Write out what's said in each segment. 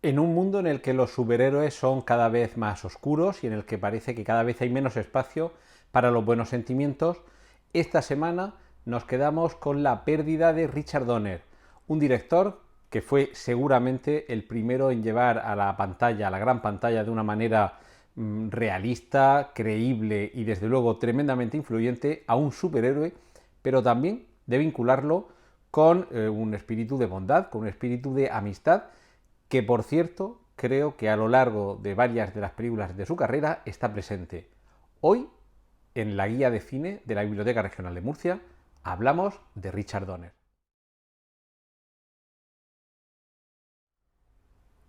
En un mundo en el que los superhéroes son cada vez más oscuros y en el que parece que cada vez hay menos espacio para los buenos sentimientos, esta semana nos quedamos con la pérdida de Richard Donner, un director que fue seguramente el primero en llevar a la pantalla, a la gran pantalla, de una manera realista, creíble y desde luego tremendamente influyente a un superhéroe, pero también de vincularlo con un espíritu de bondad, con un espíritu de amistad, que por cierto creo que a lo largo de varias de las películas de su carrera está presente. Hoy, en la guía de cine de la Biblioteca Regional de Murcia, hablamos de Richard Donner.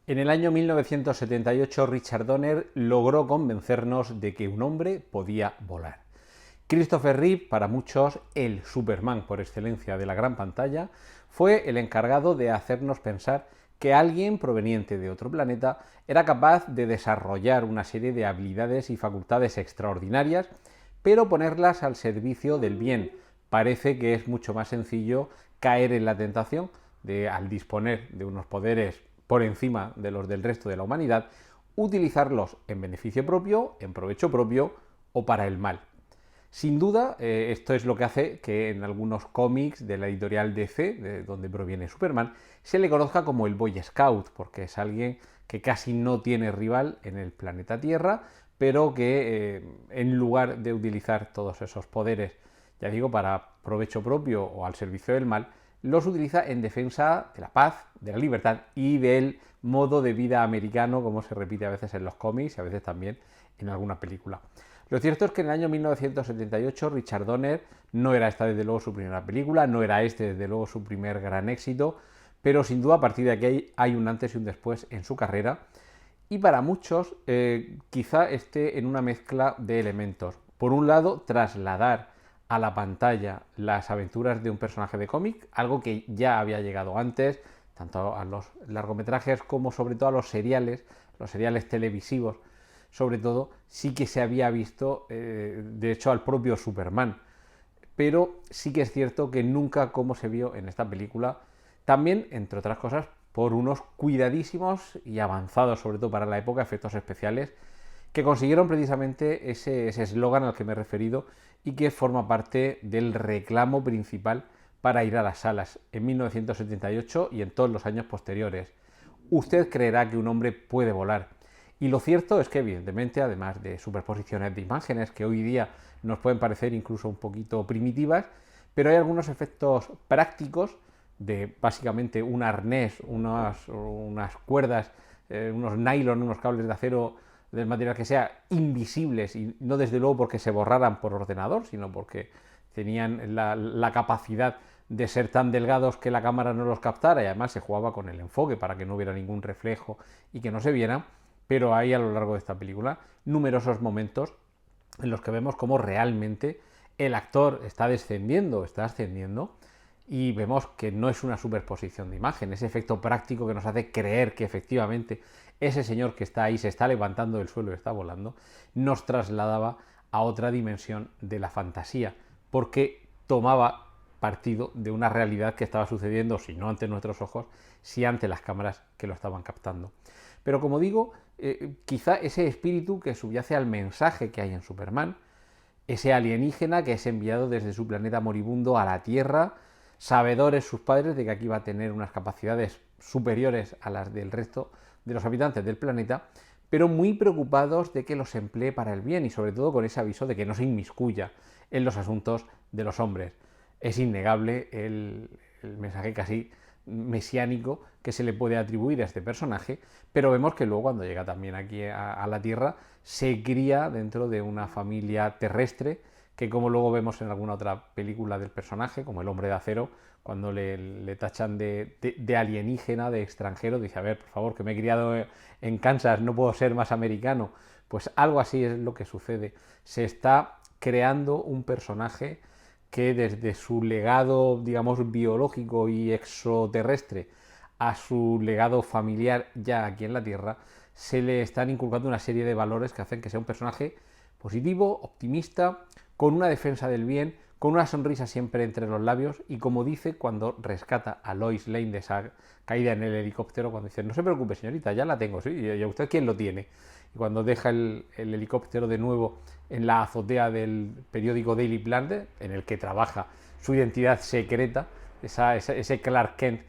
En el año 1978, Richard Donner logró convencernos de que un hombre podía volar. Christopher Reeve, para muchos el Superman por excelencia de la gran pantalla, fue el encargado de hacernos pensar que alguien proveniente de otro planeta era capaz de desarrollar una serie de habilidades y facultades extraordinarias, pero ponerlas al servicio del bien. Parece que es mucho más sencillo caer en la tentación de, al disponer de unos poderes por encima de los del resto de la humanidad, utilizarlos en beneficio propio, en provecho propio o para el mal. Sin duda, esto es lo que hace que en algunos cómics de la editorial DC, de donde proviene Superman, se le conozca como el Boy Scout, porque es alguien que casi no tiene rival en el planeta Tierra, pero que en lugar de utilizar todos esos poderes, ya digo, para provecho propio o al servicio del mal, los utiliza en defensa de la paz, de la libertad y del modo de vida americano, como se repite a veces en los cómics y a veces también en alguna película. Lo cierto es que en el año 1978 Richard Donner no era esta desde luego su primera película, no era este desde luego su primer gran éxito, pero sin duda a partir de aquí hay un antes y un después en su carrera, y para muchos quizá esté en una mezcla de elementos. Por un lado, trasladar a la pantalla las aventuras de un personaje de cómic, algo que ya había llegado antes, tanto a los largometrajes como sobre todo a los seriales televisivos, sobre todo, sí que se había visto, de hecho, al propio Superman. Pero sí que es cierto que nunca como se vio en esta película, también, entre otras cosas, por unos cuidadísimos y avanzados, sobre todo para la época, efectos especiales, que consiguieron precisamente ese eslogan al que me he referido y que forma parte del reclamo principal para ir a las salas en 1978 y en todos los años posteriores. Usted creerá que un hombre puede volar. Y lo cierto es que, evidentemente, además de superposiciones de imágenes que hoy día nos pueden parecer incluso un poquito primitivas, pero hay algunos efectos prácticos de básicamente un arnés, unas cuerdas, unos nylon, unos cables de acero del material que sea, invisibles, y no desde luego porque se borraran por ordenador, sino porque tenían la capacidad de ser tan delgados que la cámara no los captara, y además se jugaba con el enfoque para que no hubiera ningún reflejo y que no se viera. Pero hay a lo largo de esta película numerosos momentos en los que vemos cómo realmente el actor está descendiendo, está ascendiendo, y vemos que no es una superposición de imagen, ese efecto práctico que nos hace creer que efectivamente ese señor que está ahí se está levantando del suelo y está volando, nos trasladaba a otra dimensión de la fantasía, porque tomaba partido de una realidad que estaba sucediendo, si no ante nuestros ojos, si ante las cámaras que lo estaban captando. Pero como digo, quizá ese espíritu que subyace al mensaje que hay en Superman, ese alienígena que es enviado desde su planeta moribundo a la Tierra, sabedores sus padres de que aquí va a tener unas capacidades superiores a las del resto de los habitantes del planeta, pero muy preocupados de que los emplee para el bien y sobre todo con ese aviso de que no se inmiscuya en los asuntos de los hombres. Es innegable el mensaje casi mesiánico que se le puede atribuir a este personaje, pero vemos que luego cuando llega también aquí a la Tierra se cría dentro de una familia terrestre que, como luego vemos en alguna otra película del personaje, como El Hombre de Acero, cuando le tachan de alienígena, de extranjero, dice, a ver, por favor, que me he criado en Kansas, no puedo ser más americano. Pues algo así es lo que sucede. Se está creando un personaje que desde su legado, digamos, biológico y exoterrestre a su legado familiar ya aquí en la Tierra, se le están inculcando una serie de valores que hacen que sea un personaje positivo, optimista, con una defensa del bien, con una sonrisa siempre entre los labios y como dice cuando rescata a Lois Lane de esa caída en el helicóptero, cuando dice, no se preocupe señorita, ya la tengo, ¿sí? ¿Y a usted quién lo tiene? Y cuando deja el helicóptero de nuevo en la azotea del periódico Daily Planet, en el que trabaja su identidad secreta, ese Clark Kent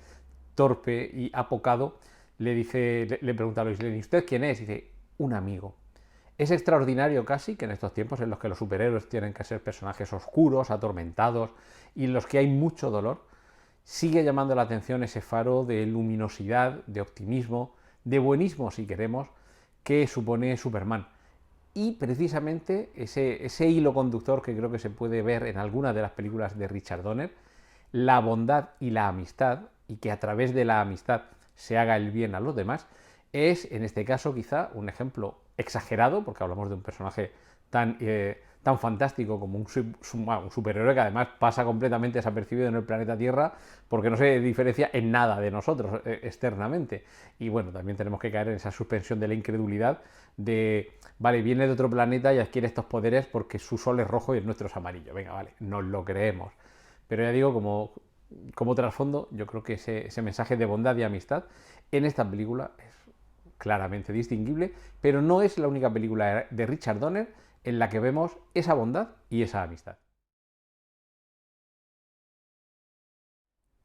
torpe y apocado, le pregunta a Lois Lane, ¿y usted quién es? Y dice, un amigo. Es extraordinario casi que en estos tiempos en los que los superhéroes tienen que ser personajes oscuros, atormentados y en los que hay mucho dolor, sigue llamando la atención ese faro de luminosidad, de optimismo, de buenismo si queremos, que supone Superman. Y precisamente ese hilo conductor que creo que se puede ver en algunas de las películas de Richard Donner, la bondad y la amistad, y que a través de la amistad se haga el bien a los demás, es en este caso quizá un ejemplo exagerado, porque hablamos de un personaje tan fantástico como un superhéroe que además pasa completamente desapercibido en el planeta Tierra porque no se diferencia en nada de nosotros externamente. Y bueno, también tenemos que caer en esa suspensión de la incredulidad de, vale, viene de otro planeta y adquiere estos poderes porque su sol es rojo y el nuestro es amarillo. Venga, vale, nos lo creemos. Pero ya digo, como trasfondo, yo creo que ese mensaje de bondad y amistad en esta película es claramente distinguible, pero no es la única película de Richard Donner en la que vemos esa bondad y esa amistad.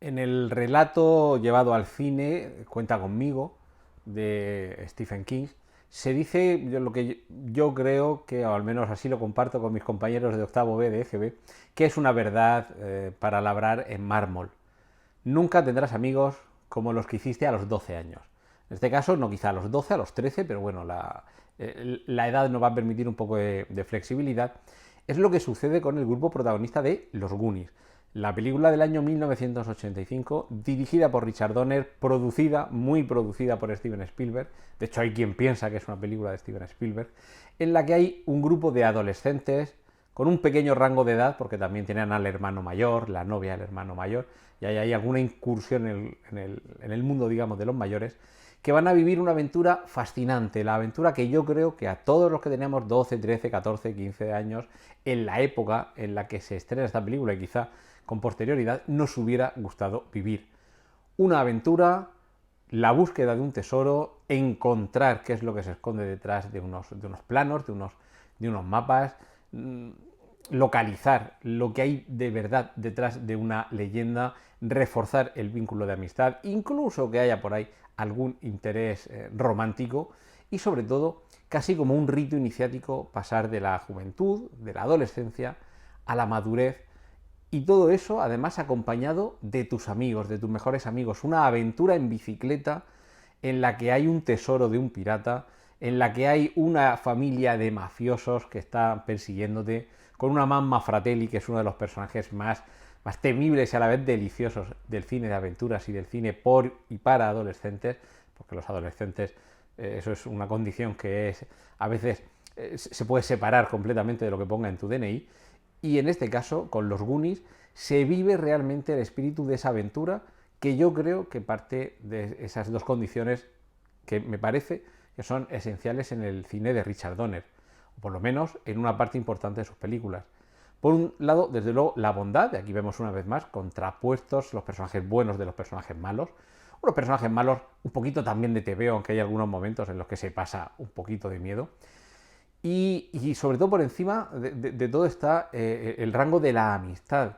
En el relato llevado al cine, Cuenta conmigo, de Stephen King, se dice lo que yo creo que, o al menos así lo comparto con mis compañeros de octavo B de EGB, que es una verdad para labrar en mármol. Nunca tendrás amigos como los que hiciste a los 12 años. En este caso, no quizá a los 12, a los 13, pero bueno, la edad nos va a permitir un poco de flexibilidad. Es lo que sucede con el grupo protagonista de Los Goonies, la película del año 1985, dirigida por Richard Donner, muy producida por Steven Spielberg. De hecho, hay quien piensa que es una película de Steven Spielberg, en la que hay un grupo de adolescentes con un pequeño rango de edad, porque también tienen al hermano mayor, la novia del hermano mayor, y hay alguna incursión en el mundo, digamos, de los mayores, que van a vivir una aventura fascinante, la aventura que yo creo que a todos los que teníamos 12, 13, 14, 15 años, en la época en la que se estrena esta película y quizá con posterioridad, nos hubiera gustado vivir. Una aventura, la búsqueda de un tesoro, encontrar qué es lo que se esconde detrás de unos planos, de unos mapas, localizar lo que hay de verdad detrás de una leyenda, reforzar el vínculo de amistad, incluso que haya por ahí algún interés romántico y sobre todo casi como un rito iniciático pasar de la juventud, de la adolescencia a la madurez y todo eso además acompañado de tus amigos, de tus mejores amigos, una aventura en bicicleta en la que hay un tesoro de un pirata, en la que hay una familia de mafiosos que está persiguiéndote, con una mamma fratelli, que es uno de los personajes más temibles y a la vez deliciosos del cine de aventuras y del cine por y para adolescentes, porque los adolescentes, eso es una condición que a veces se puede separar completamente de lo que ponga en tu DNI, y en este caso, con los Goonies, se vive realmente el espíritu de esa aventura que yo creo que parte de esas dos condiciones que me parece que son esenciales en el cine de Richard Donner, o por lo menos en una parte importante de sus películas. Por un lado, desde luego, la bondad, y aquí vemos una vez más contrapuestos los personajes buenos de los personajes malos, unos personajes malos un poquito también de TVO, aunque hay algunos momentos en los que se pasa un poquito de miedo, y sobre todo por encima de todo está el rango de la amistad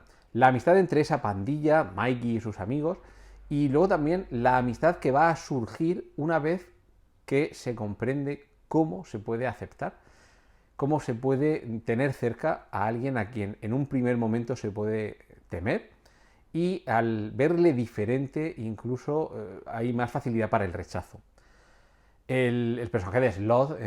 entre esa pandilla, Mikey y sus amigos, y luego también la amistad que va a surgir una vez que se comprende cómo se puede aceptar, cómo se puede tener cerca a alguien a quien en un primer momento se puede temer y al verle diferente incluso hay más facilidad para el rechazo. El personaje de Sloth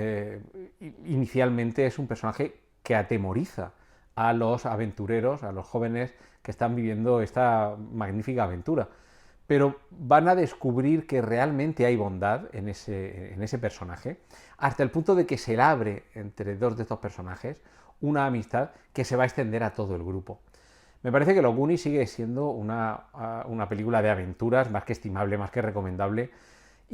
inicialmente es un personaje que atemoriza a los aventureros, a los jóvenes que están viviendo esta magnífica aventura. Pero van a descubrir que realmente hay bondad en ese personaje, hasta el punto de que se le abre entre dos de estos personajes una amistad que se va a extender a todo el grupo. Me parece que Los Goonies sigue siendo una película de aventuras más que estimable, más que recomendable,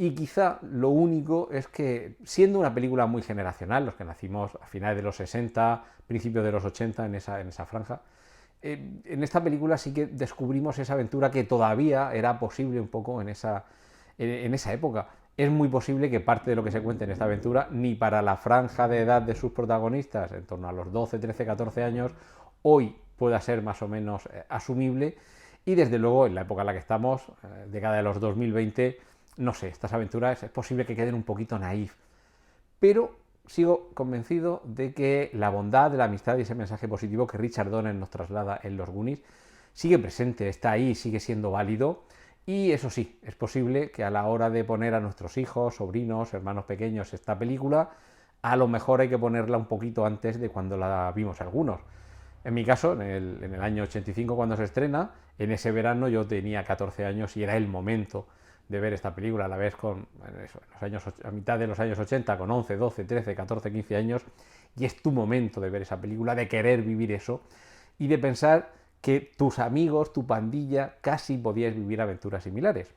y quizá lo único es que, siendo una película muy generacional, los que nacimos a finales de los 60, principios de los 80, en esa franja, En esta película sí que descubrimos esa aventura que todavía era posible un poco en esa época. Es muy posible que parte de lo que se cuente en esta aventura, ni para la franja de edad de sus protagonistas, en torno a los 12, 13, 14 años, hoy pueda ser más o menos asumible. Y desde luego, en la época en la que estamos, década de los 2020, no sé, estas aventuras es posible que queden un poquito naif. Pero sigo convencido de que la bondad, la amistad y ese mensaje positivo que Richard Donner nos traslada en Los Goonies sigue presente, está ahí, sigue siendo válido. Y eso sí, es posible que a la hora de poner a nuestros hijos, sobrinos, hermanos pequeños esta película, a lo mejor hay que ponerla un poquito antes de cuando la vimos algunos. En mi caso, en el año 85 cuando se estrena, en ese verano yo tenía 14 años y era el momento de ver esta película. A la vez a mitad de los años 80, con 11, 12, 13, 14, 15 años, y es tu momento de ver esa película, de querer vivir eso y de pensar que tus amigos, tu pandilla, casi podíais vivir aventuras similares.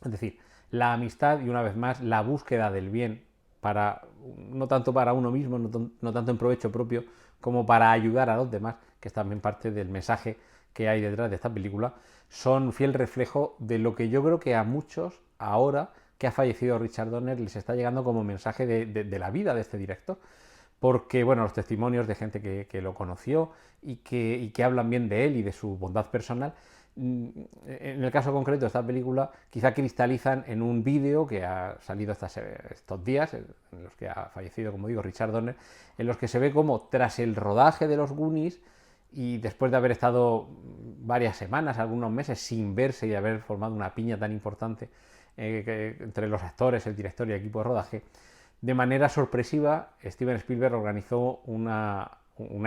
Es decir, la amistad y una vez más la búsqueda del bien para no tanto para uno mismo, no tanto en provecho propio, como para ayudar a los demás, que es también parte del mensaje que hay detrás de esta película, son fiel reflejo de lo que yo creo que a muchos ahora que ha fallecido Richard Donner les está llegando como mensaje de la vida de este director. Porque, bueno, los testimonios de gente que lo conoció y que hablan bien de él y de su bondad personal, en el caso concreto de esta película, quizá cristalizan en un vídeo que ha salido estos días, en los que ha fallecido, como digo, Richard Donner, en los que se ve como tras el rodaje de los Goonies y después de haber estado varias semanas, algunos meses sin verse y haber formado una piña tan importante entre los actores, el director y el equipo de rodaje, de manera sorpresiva Steven Spielberg organizó una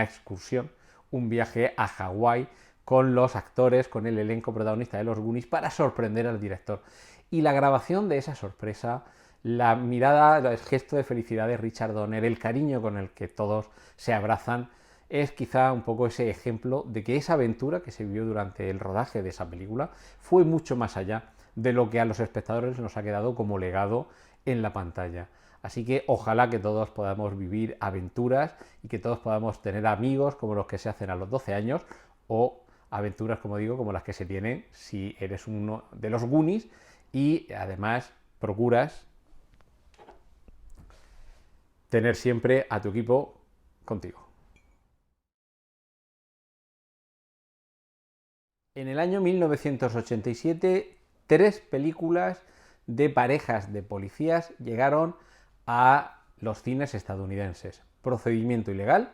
excursión, un viaje a Hawái con los actores, con el elenco protagonista de los Goonies para sorprender al director. Y la grabación de esa sorpresa, la mirada, el gesto de felicidad de Richard Donner, el cariño con el que todos se abrazan, es quizá un poco ese ejemplo de que esa aventura que se vivió durante el rodaje de esa película fue mucho más allá de lo que a los espectadores nos ha quedado como legado en la pantalla. Así que ojalá que todos podamos vivir aventuras y que todos podamos tener amigos como los que se hacen a los 12 años o aventuras, como digo, como las que se tienen si eres uno de los Goonies y además procuras tener siempre a tu equipo contigo. En el año 1987, 3 películas de parejas de policías llegaron a los cines estadounidenses. Procedimiento ilegal,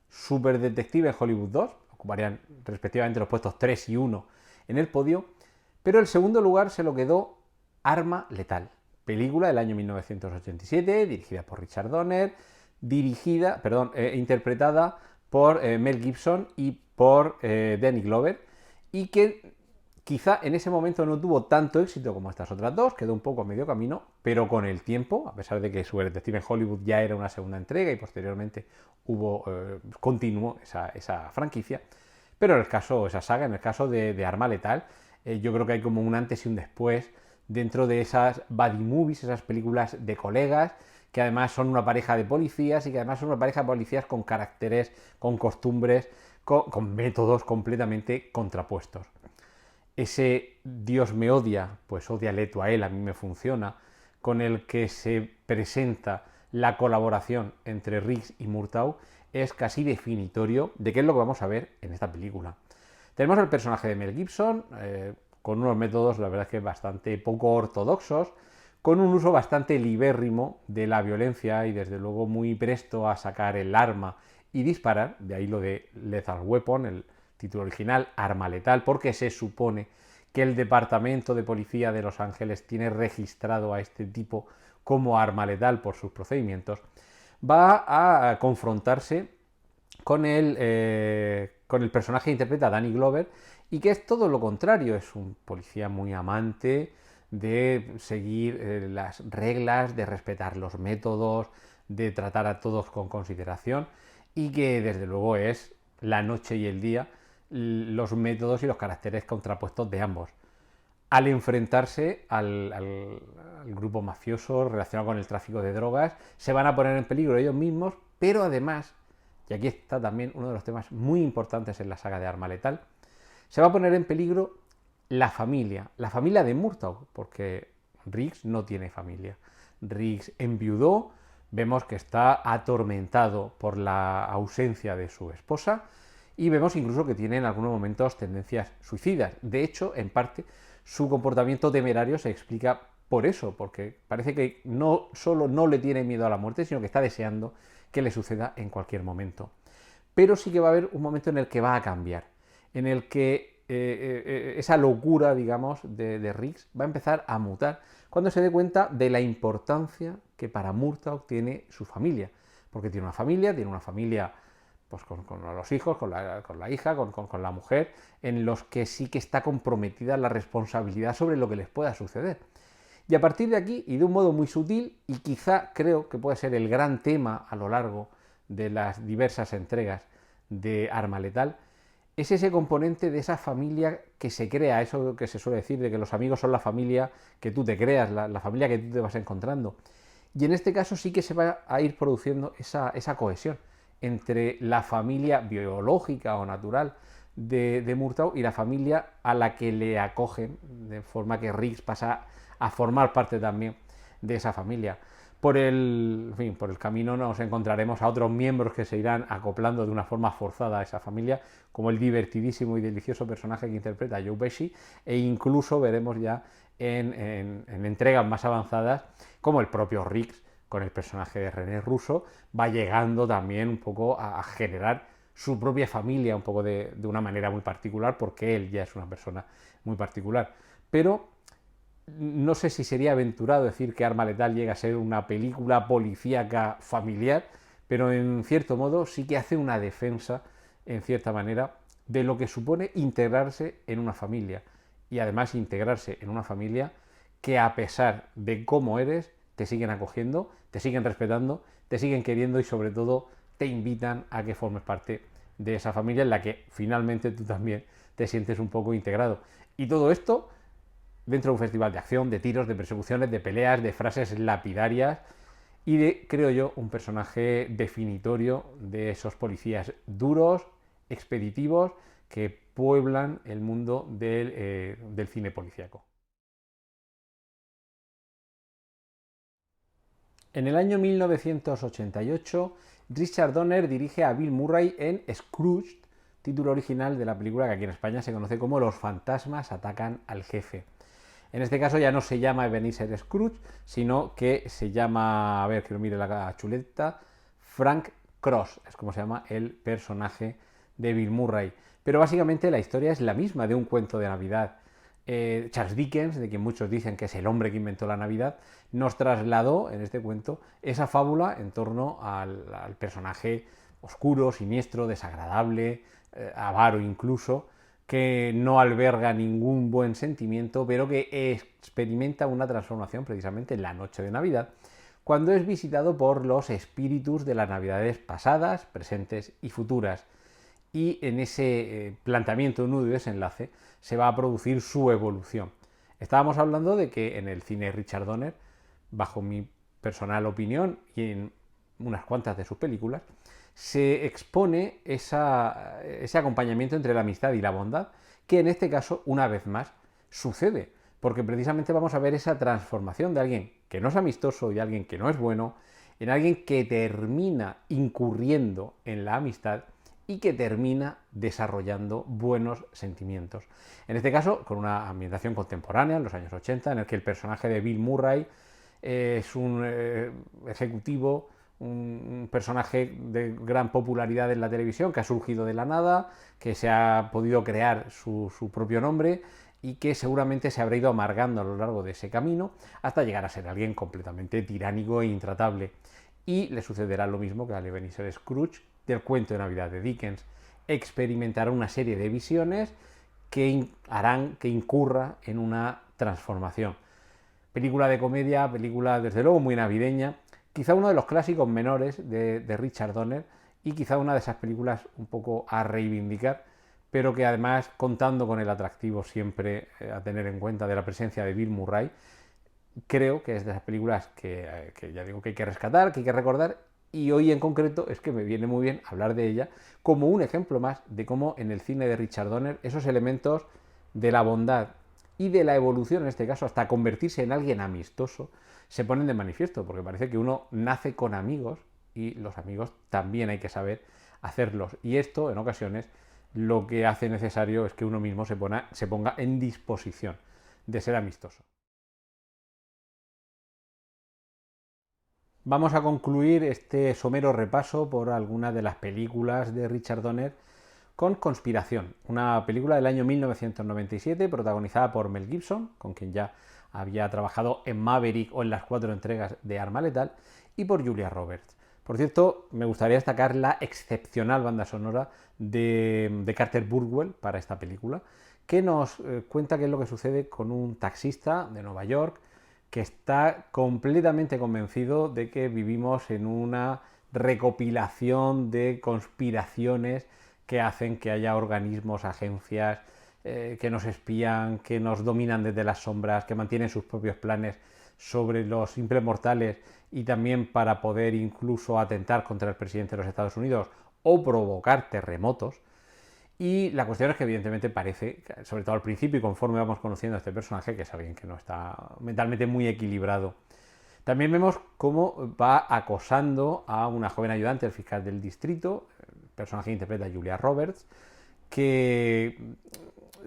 Superdetective en Hollywood 2, ocuparían respectivamente los puestos 3 y 1 en el podio, pero el segundo lugar se lo quedó Arma Letal, película del año 1987, dirigida por Richard Donner, interpretada por Mel Gibson y por Danny Glover, y que quizá en ese momento no tuvo tanto éxito como estas otras dos, quedó un poco a medio camino, pero con el tiempo, a pesar de que su Detective en Hollywood ya era una segunda entrega y posteriormente continuó esa franquicia, pero en el caso, esa saga, en el caso de Arma Letal, yo creo que hay como un antes y un después dentro de esas buddy movies, esas películas de colegas, que además son una pareja de policías y que además son una pareja de policías con caracteres, con costumbres, con métodos completamente contrapuestos. Ese Dios me odia, pues ódiale tú a él, a mí me funciona, con el que se presenta la colaboración entre Riggs y Murtaugh, es casi definitorio de qué es lo que vamos a ver en esta película. Tenemos el personaje de Mel Gibson, con unos métodos, la verdad es que bastante poco ortodoxos, con un uso bastante libérrimo de la violencia y desde luego muy presto a sacar el arma y disparar, de ahí lo de Lethal Weapon, el título original, Arma Letal, porque se supone que el Departamento de Policía de Los Ángeles tiene registrado a este tipo como arma letal por sus procedimientos, va a confrontarse con el personaje que interpreta Danny Glover y que es todo lo contrario, es un policía muy amante de seguir las reglas, de respetar los métodos, de tratar a todos con consideración y que desde luego es la noche y el día los métodos y los caracteres contrapuestos de ambos. Al enfrentarse al grupo mafioso relacionado con el tráfico de drogas, se van a poner en peligro ellos mismos, pero además y aquí está también uno de los temas muy importantes en la saga de Arma Letal, se va a poner en peligro la familia de Murtaugh, porque Riggs no tiene familia. Riggs enviudó, vemos que está atormentado por la ausencia de su esposa y vemos incluso que tiene en algunos momentos tendencias suicidas. De hecho, en parte, su comportamiento temerario se explica por eso, porque parece que no solo no le tiene miedo a la muerte, sino que está deseando que le suceda en cualquier momento. Pero sí que va a haber un momento en el que va a cambiar, en el que esa locura, digamos, de Riggs va a empezar a mutar cuando se dé cuenta de la importancia que para Murtaugh tiene su familia. Porque tiene una familia pues con los hijos, con la hija, con la mujer, en los que sí que está comprometida la responsabilidad sobre lo que les pueda suceder. Y a partir de aquí, y de un modo muy sutil, y quizá creo que puede ser el gran tema a lo largo de las diversas entregas de Arma Letal, es ese componente de esa familia que se crea, eso que se suele decir, de que los amigos son la familia que tú te creas, la familia que tú te vas encontrando. Y en este caso sí que se va a ir produciendo esa cohesión entre la familia biológica o natural de Murtaugh y la familia a la que le acogen, de forma que Riggs pasa a formar parte también de esa familia. Por el camino nos encontraremos a otros miembros que se irán acoplando de una forma forzada a esa familia, como el divertidísimo y delicioso personaje que interpreta Joe Pesci, e incluso veremos ya en entregas más avanzadas como el propio Riggs, con el personaje de René Russo, va llegando también un poco a generar su propia familia, un poco de una manera muy particular, porque él ya es una persona muy particular. Pero no sé si sería aventurado decir que Arma Letal llega a ser una película policíaca familiar, pero en cierto modo sí que hace una defensa, en cierta manera, de lo que supone integrarse en una familia. Y además integrarse en una familia que, a pesar de cómo eres, te siguen acogiendo, te siguen respetando, te siguen queriendo y sobre todo te invitan a que formes parte de esa familia en la que finalmente tú también te sientes un poco integrado. Y todo esto dentro de un festival de acción, de tiros, de persecuciones, de peleas, de frases lapidarias y de, creo yo, un personaje definitorio de esos policías duros, expeditivos, que pueblan el mundo del cine policíaco. En el año 1988, Richard Donner dirige a Bill Murray en Scrooged, título original de la película que aquí en España se conoce como Los fantasmas atacan al jefe. En este caso ya no se llama Ebenezer Scrooge, sino que se llama, a ver que lo mire la chuleta, Frank Cross, es como se llama el personaje de Bill Murray. Pero básicamente la historia es la misma de un cuento de Navidad. Charles Dickens, de quien muchos dicen que es el hombre que inventó la Navidad, nos trasladó en este cuento esa fábula en torno al personaje oscuro, siniestro, desagradable, avaro incluso, que no alberga ningún buen sentimiento, pero que experimenta una transformación precisamente en la noche de Navidad, cuando es visitado por los espíritus de las Navidades pasadas, presentes y futuras. Y en ese planteamiento, nudo y desenlace, se va a producir su evolución. Estábamos hablando de que en el cine Richard Donner, bajo mi personal opinión y en unas cuantas de sus películas, se expone ese acompañamiento entre la amistad y la bondad, que en este caso, una vez más, sucede, porque precisamente vamos a ver esa transformación de alguien que no es amistoso y alguien que no es bueno, en alguien que termina incurriendo en la amistad y que termina desarrollando buenos sentimientos. En este caso, con una ambientación contemporánea, en los años 80, en el que el personaje de Bill Murray es un ejecutivo, un personaje de gran popularidad en la televisión, que ha surgido de la nada, que se ha podido crear su propio nombre y que seguramente se habrá ido amargando a lo largo de ese camino hasta llegar a ser alguien completamente tiránico e intratable. Y le sucederá lo mismo que a Ebenezer Scrooge del cuento de Navidad de Dickens. Experimentará una serie de visiones que harán que incurra en una transformación. Película de comedia, película desde luego muy navideña, quizá uno de los clásicos menores de Richard Donner y quizá una de esas películas un poco a reivindicar, pero que además, contando con el atractivo siempre a tener en cuenta de la presencia de Bill Murray, creo que es de esas películas que ya digo que hay que rescatar, que hay que recordar Y hoy en concreto es que me viene muy bien hablar de ella como un ejemplo más de cómo en el cine de Richard Donner esos elementos de la bondad y de la evolución, en este caso, hasta convertirse en alguien amistoso, se ponen de manifiesto, porque parece que uno nace con amigos y los amigos también hay que saber hacerlos. Y esto, en ocasiones, lo que hace necesario es que uno mismo se ponga en disposición de ser amistoso. Vamos a concluir este somero repaso por algunas de las películas de Richard Donner con Conspiración, una película del año 1997 protagonizada por Mel Gibson, con quien ya había trabajado en Maverick o en las 4 entregas de Arma Letal, y por Julia Roberts. Por cierto, me gustaría destacar la excepcional banda sonora de Carter Burwell para esta película, que nos cuenta qué es lo que sucede con un taxista de Nueva York que está completamente convencido de que vivimos en una recopilación de conspiraciones que hacen que haya organismos, agencias que nos espían, que nos dominan desde las sombras, que mantienen sus propios planes sobre los simples mortales y también para poder incluso atentar contra el presidente de los Estados Unidos o provocar terremotos. Y la cuestión es que evidentemente parece, sobre todo al principio y conforme vamos conociendo a este personaje, que es alguien que no está mentalmente muy equilibrado. También vemos cómo va acosando a una joven ayudante del fiscal del distrito, el personaje que interpreta Julia Roberts, que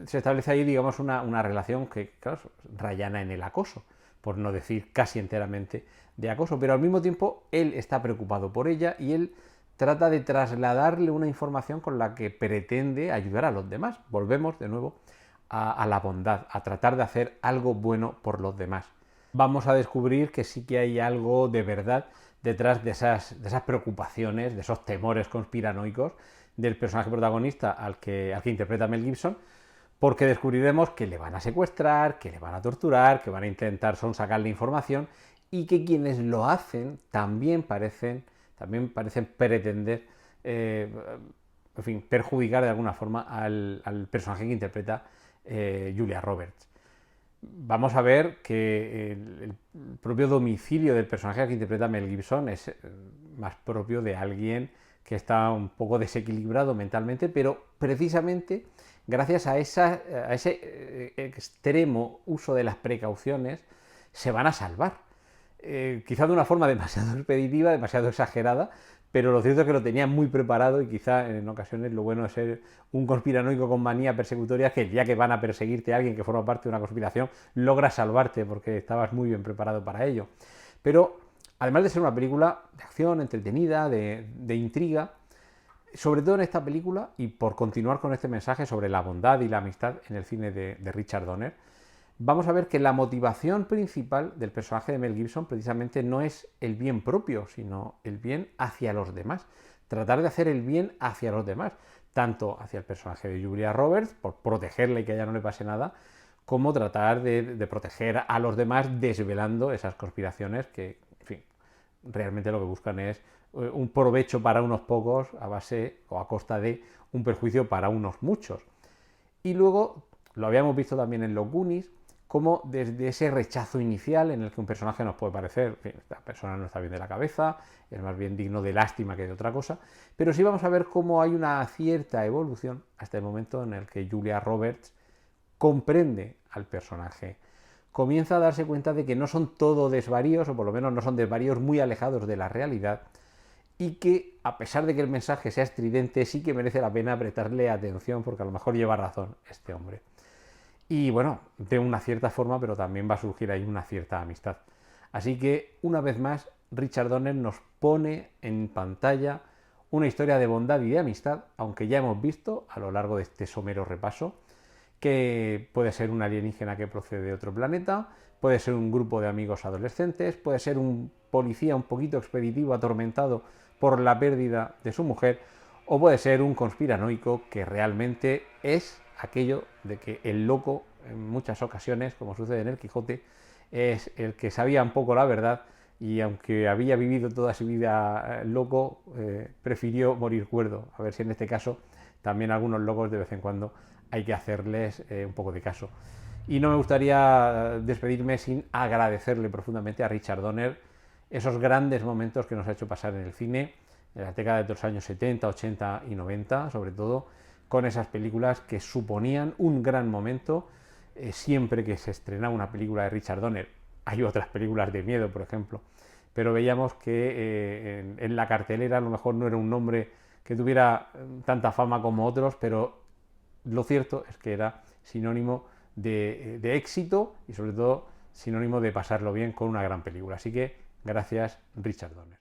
se establece ahí, digamos, una relación que, claro, rayana en el acoso, por no decir casi enteramente de acoso, pero al mismo tiempo él está preocupado por ella y él trata de trasladarle una información con la que pretende ayudar a los demás. Volvemos de nuevo a la bondad, a tratar de hacer algo bueno por los demás. Vamos a descubrir que sí que hay algo de verdad detrás de esas preocupaciones, de esos temores conspiranoicos del personaje protagonista al que interpreta Mel Gibson, porque descubriremos que le van a secuestrar, que le van a torturar, que van a intentar sonsacarle información y que quienes lo hacen también parecen pretender en fin, perjudicar de alguna forma al personaje que interpreta Julia Roberts. Vamos a ver que el propio domicilio del personaje que interpreta Mel Gibson es más propio de alguien que está un poco desequilibrado mentalmente, pero precisamente gracias a ese extremo uso de las precauciones se van a salvar. Quizá de una forma demasiado expeditiva, demasiado exagerada, pero lo cierto es que lo tenía muy preparado y quizá en ocasiones lo bueno de ser un conspiranoico con manía persecutoria es que el día que van a perseguirte a alguien que forma parte de una conspiración, logras salvarte porque estabas muy bien preparado para ello. Pero además de ser una película de acción, entretenida, de intriga, sobre todo en esta película, y por continuar con este mensaje sobre la bondad y la amistad en el cine de Richard Donner, vamos a ver que la motivación principal del personaje de Mel Gibson precisamente no es el bien propio, sino el bien hacia los demás. Tratar de hacer el bien hacia los demás, tanto hacia el personaje de Julia Roberts, por protegerle y que a ella no le pase nada, como tratar de proteger a los demás desvelando esas conspiraciones que, en fin, realmente lo que buscan es un provecho para unos pocos a base o a costa de un perjuicio para unos muchos. Y luego, lo habíamos visto también en los Goonies, como desde ese rechazo inicial en el que un personaje nos puede parecer, en fin, esta persona no está bien de la cabeza, es más bien digno de lástima que de otra cosa, pero sí vamos a ver cómo hay una cierta evolución hasta el momento en el que Julia Roberts comprende al personaje. Comienza a darse cuenta de que no son todo desvaríos, o por lo menos no son desvaríos muy alejados de la realidad, y que a pesar de que el mensaje sea estridente, sí que merece la pena prestarle atención porque a lo mejor lleva razón este hombre. Y bueno, de una cierta forma, pero también va a surgir ahí una cierta amistad. Así que, una vez más, Richard Donner nos pone en pantalla una historia de bondad y de amistad, aunque ya hemos visto a lo largo de este somero repaso que puede ser un alienígena que procede de otro planeta, puede ser un grupo de amigos adolescentes, puede ser un policía un poquito expeditivo atormentado por la pérdida de su mujer, o puede ser un conspiranoico que realmente es aquello de que el loco, en muchas ocasiones, como sucede en el Quijote, es el que sabía un poco la verdad y aunque había vivido toda su vida loco, prefirió morir cuerdo. A ver si en este caso también algunos locos de vez en cuando hay que hacerles un poco de caso. Y no me gustaría despedirme sin agradecerle profundamente a Richard Donner esos grandes momentos que nos ha hecho pasar en el cine en la década de los años 70, 80 y 90, sobre todo con esas películas que suponían un gran momento. Siempre que se estrenaba una película de Richard Donner, hay otras películas de miedo, por ejemplo, pero veíamos que en la cartelera a lo mejor no era un nombre que tuviera tanta fama como otros, pero lo cierto es que era sinónimo de éxito y sobre todo sinónimo de pasarlo bien con una gran película. Así que gracias, Richard Donner.